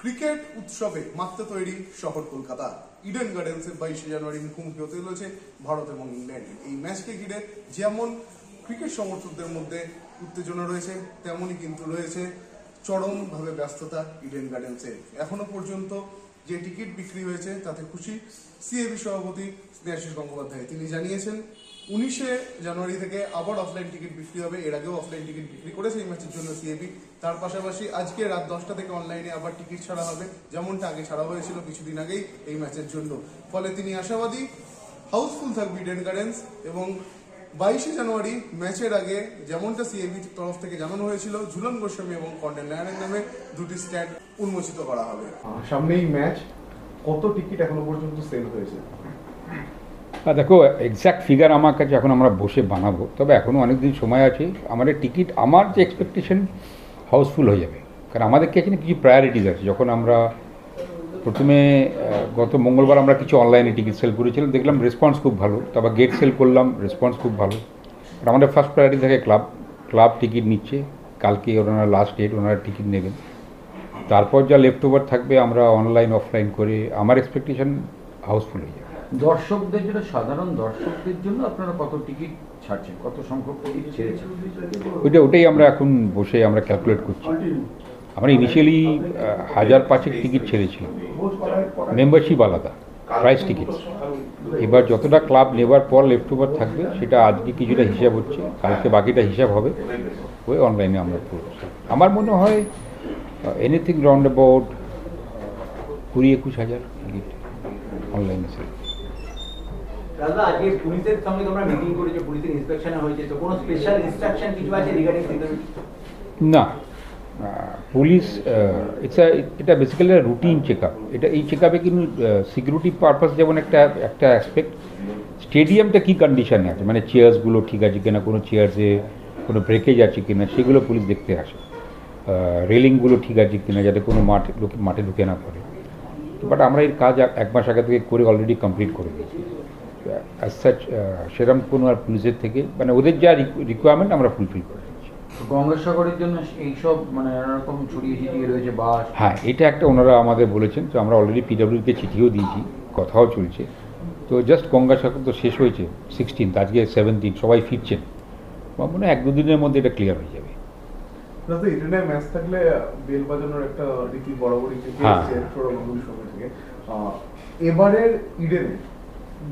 Cricket উৎসবে মাত্রা তৈরি শহর কলকাতা। ইডেন গার্ডেন্সের 22 জানুয়ারি মুখোমুখি হতে চলেছে ভারত এবং ইংল্যান্ড। এই ম্যাচকে ঘিরে যেমন ক্রিকেট সমর্থকদের মধ্যে উত্তেজনা রয়েছে, তেমনই কিন্তু রয়েছে চরমভাবে ব্যস্ততা ইডেন গার্ডেন্সে। এখনো পর্যন্ত যে টিকিট বিক্রি হয়েছে তাতে খুশি সিএবি সভাপতি স্নেহাশিস গঙ্গোপাধ্যায়। তিনি জানিয়েছেন 19 জানুয়ারি থেকে আবার অফলাইন টিকিট বিক্রি হবে। এর আগেও অফলাইন টিকিট বিক্রি করেছে এই ম্যাচের জন্য সিএবি। তার পাশাপাশি আজকে রাত 10টা থেকে অনলাইনে আবার টিকিট ছাড়া হবে, যেমনটা আগে ছাড়া হয়েছিল কিছুদিন আগেই এই ম্যাচের জন্য। ফলে তিনি আশাবাদী হাউসফুল থাকবে ইডেন গার্ডেন্স এবং 22 জানুয়ারি ম্যাচের আগে যেমনটা সিএবি তরফ থেকে জানানো হয়েছিল, ঝুলন গোস্বামী এবং কর্নেল নারায়ণ নামে দুটি স্ট্যান্ড উন্মোচিত করা হবে। সামনেই ম্যাচ, কত টিকিট এখনো পর্যন্ত সেল হয়েছে? দেখো, এক্স্যাক্ট ফিগার আমার কাছে এখন আমরা বসে বানাবো, তবে এখনও অনেক দিন সময় আছে। আমাদের টিকিট, আমার যে এক্সপেকটেশন হাউসফুল হয়ে যাবে, কারণ আমাদের কাছে কিছু প্রায়োরিটিস আছে। যখন আমরা প্রথমে গত মঙ্গলবার আমরা কিছু অনলাইনে টিকিট সেল করেছিলাম, দেখলাম রেসপন্স খুব ভালো। তারপর গেট সেল করলাম, রেসপন্স খুব ভালো। আর আমাদের ফার্স্ট প্রায়োরিটি থাকে ক্লাব টিকিট নিচ্ছে। কালকে ওনারা লাস্ট ডেট, ওনারা টিকিট নেবেন। তারপর যা লেফট ওভার থাকবে আমরা অনলাইন অফলাইন করে, আমার এক্সপেকটেশন হাউসফুল হয়ে যাবে। দর্শকদের জন্য, সাধারণ দর্শকদের জন্য আপনারা কত টিকিট ছাড়ছেন, কত সংখ্যক টিকিট ছেড়েছেন? ওটাই আমরা এখন বসে আমরা ক্যালকুলেট করছি। আমরা ইনিশিয়ালি 1005 টিকিট ছেড়েছিলাম, মেম্বারশিপ আলাদা, প্রাইস টিকিট। এবার যতটা ক্লাব নেবার পর লেফট ওভার থাকবে সেটা আজকে কিছুটা হিসাব হচ্ছে, কালকে বাকিটা হিসাব হবে, ওই অনলাইনে আমরা করব। আমার মনে হয় এনিথিং রাউন্ড অ্যাবাউট 20-21 হাজার টিকিট অনলাইনে সেল। দাদা, আজকে পুলিশের সঙ্গে তোমরা মিটিং করেছো, পুলিশের ইন্সপেকশন হয়েছে, তো কোনো স্পেশাল ইনস্ট্রাকশন কিছু আছে রিগার্ডিং সিকিউরিটি? না, পুলিশ এটা বেসিক্যালি রুটিন চেক আপ। এই চেক আপে কিন্তু সিকিউরিটি পারপাস যেমন একটা অ্যাসপেক্ট, স্টেডিয়ামটা কী কন্ডিশনে আছে, মানে চেয়ার্সগুলো ঠিক আছে কিনা, কোনো চেয়ার্সে কোনো ব্রেকেজ আছে কিনা, সেগুলো পুলিশ দেখতে আসে। রেলিংগুলো ঠিক আছে কিনা, যাতে কোনো মাঠে ঢুকে না পড়ে। বাট আমরা এর কাজ 1 মাস আগে থেকে করে অলরেডি কমপ্লিট করে দিয়েছি। অ্যাজ সাচ সেরকম কোনো আর পুলিশের থেকে, মানে ওদের যা রিকোয়ারমেন্ট আমরা ফুলফিল করে দিচ্ছি। গঙ্গাসাগরের জন্য এইসব মানে নানারকম ছড়িয়ে ছিটিয়ে রয়েছে বাস। হ্যাঁ, এটা একটা ওনারা আমাদের বলেছেন, তো আমরা অলরেডি পিডব্লিউকে চিঠিও দিয়েছি, কথাও চলছে। তো জাস্ট গঙ্গাসাগর তো শেষ হয়েছে 16, আজকে 17, সবাই ফিরছেন। আমার মনে হয় 1-2 দিনের মধ্যে এটা ক্লিয়ার হয়ে যাবে। দাদা, ইডেনে ম্যাচ থাকলে বেল বাজানোর একটা রীতি বরাবরই থেকে এসেছে ছোটবেলার সময় থেকে। এবারের ইডেনে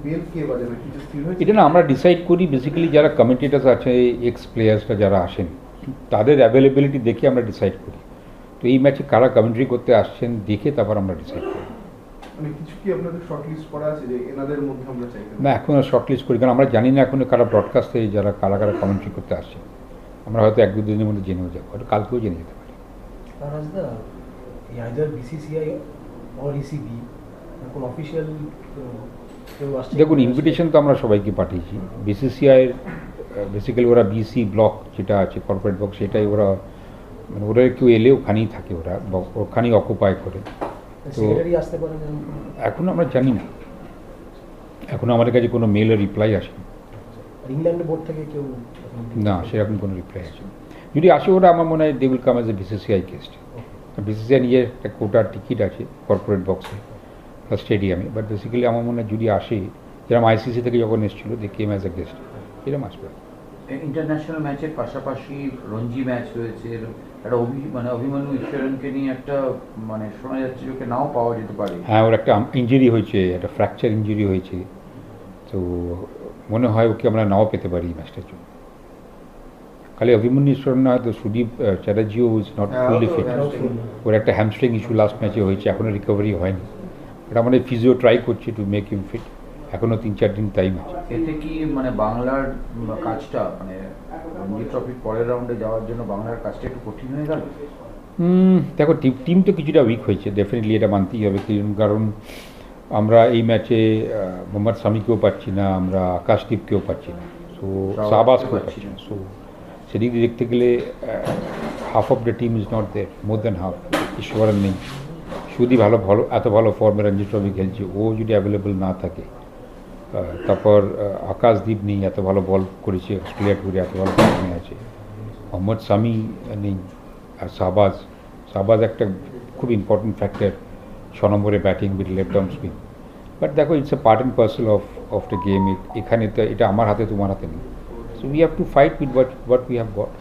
বেল কে বাজাবে, কিছু স্থির হয়েছে? এটা না আমরা ডিসাইড করি, বেসিক্যালি যারা কমিটেটার্স আছে, এক্স প্লেয়ার্সরা যারা আসেন, তাদের অ্যাভেলেবিলিটি দেখে আমরা ডিসাইড করি। তো এই ম্যাচে কারা কমেন্ট্রি করতে আসছেন দেখে তারপর আমরা ডিসাইড করি। মানে কিছু কি আপনাদের শর্টলিস্ট করা আছে যে এনাদের মধ্যে আমরা চাই? না, এখন শর্টলিস্ট করি, কারণ আমরা জানি না এখন কারা ব্রডকাস্টে যারা কারা কমেন্ট্রি করতে আসছে। আমরা হয়তো 1-2 দিনের মধ্যে জেনেও যাবো, হয়তো কালকেও জেনে যেতে পারি। দেখুন, ইনভিটেশন তো আমরা সবাইকে পাঠিয়েছি। বিসিসিআইয়ের বেসিক্যালি ওরা বিসি ব্লক যেটা আছে, কর্পোরেট ব্লক, সেটাই ওরা, মানে ওরা কেউ এলে ওখানেই থাকে, ওরা ওখানেই অকুপাই করে। তো এখন আমরা জানি না, এখনও আমাদের কাছে কোনো মেলের রিপ্লাই আসেনি। ইংল্যান্ড বোর্ড থেকে কেউ? না, সেরকম কোনো রিপ্লাই আসেনি। যদি আসে ওরা, আমার মনে হয় they will come as a BCCI guest. BCCI নিজের একটা কোটার টিকিট আছে কর্পোরেট বক্সে স্টেডিয়ামে, বাট বেসিক্যালি আমার মনে হয় যদি আসে, যেরকম আইসিসি থেকে যখন এসেছিলো, দে কেম অ্যাজ এ গেস্ট, এরকম আসবে। ইন্টারন্যাশনাল ম্যাচের পাশাপাশি রঞ্জি ম্যাচ রয়েছে, একটা অভিমন্যু ঈশ্বরনকে নিয়ে একটা মানে শোনা যাচ্ছে ওকে নাও পাওয়া যেতে পারে। হ্যাঁ, ওর একটা ইঞ্জুরি হয়েছে, একটা ফ্র্যাকচার ইঞ্জুরি হয়েছে, তো মনে হয় ওকে আমরা নাও পেতে পারি এই ম্যাচটার জন্য। খালি অভিমন্যু ঈশ্বর না, তো সুদীপ চ্যাটার্জিও ইজ নট ফুলি ফিট। ওর একটা হ্যামস্ট্রিং ইস্যু লাস্ট ম্যাচে হয়েছে, এখনও রিকভারি হয়নি। এটা আমাদের ফিজিও ট্রাই করছে টু মেক হিম ফিট, এখনও 3-4 দিন টাইম আছে। এতে কি মানে বাংলার কাজটা, মানে রঞ্জি ট্রফির পরের রাউন্ডে যাওয়ার জন্য বাংলার কাজটা একটু কঠিন হয়ে গেল? দেখো, টিম তো কিছুটা উইক হয়েছে, ডেফিনেটলি এটা মানতেই হবে। কারণ আমরা এই ম্যাচে মোহাম্মদ সামিকেও পাচ্ছি না, আমরা আকাশদীপকেও পাচ্ছি না, সো শাহবাজকেও পাচ্ছি না। সো সেদিক দিয়ে দেখতে গেলে half of the team is not there, more than half. Easwaran নেই, শুধু এত ভালো ফর্মে রঞ্জি ট্রফি খেলছে, ও যদি অ্যাভেলেবল না থাকে। তারপর আকাশদীপ নেই, এত ভালো বল করেছে, অস্ট্রেলিয়া টুরে এত ভালো ফর্মে আছে। মোহাম্মদ সামি নেই, আর শাহবাজ একটা খুব ইম্পর্টেন্ট ফ্যাক্টর 6 নম্বরে batting with left arm spin. But দেখো it's a part and parcel of the game. এখানে তো এটা আমার হাতে তোমার হাতে নেই। So we have to fight with what we have goat.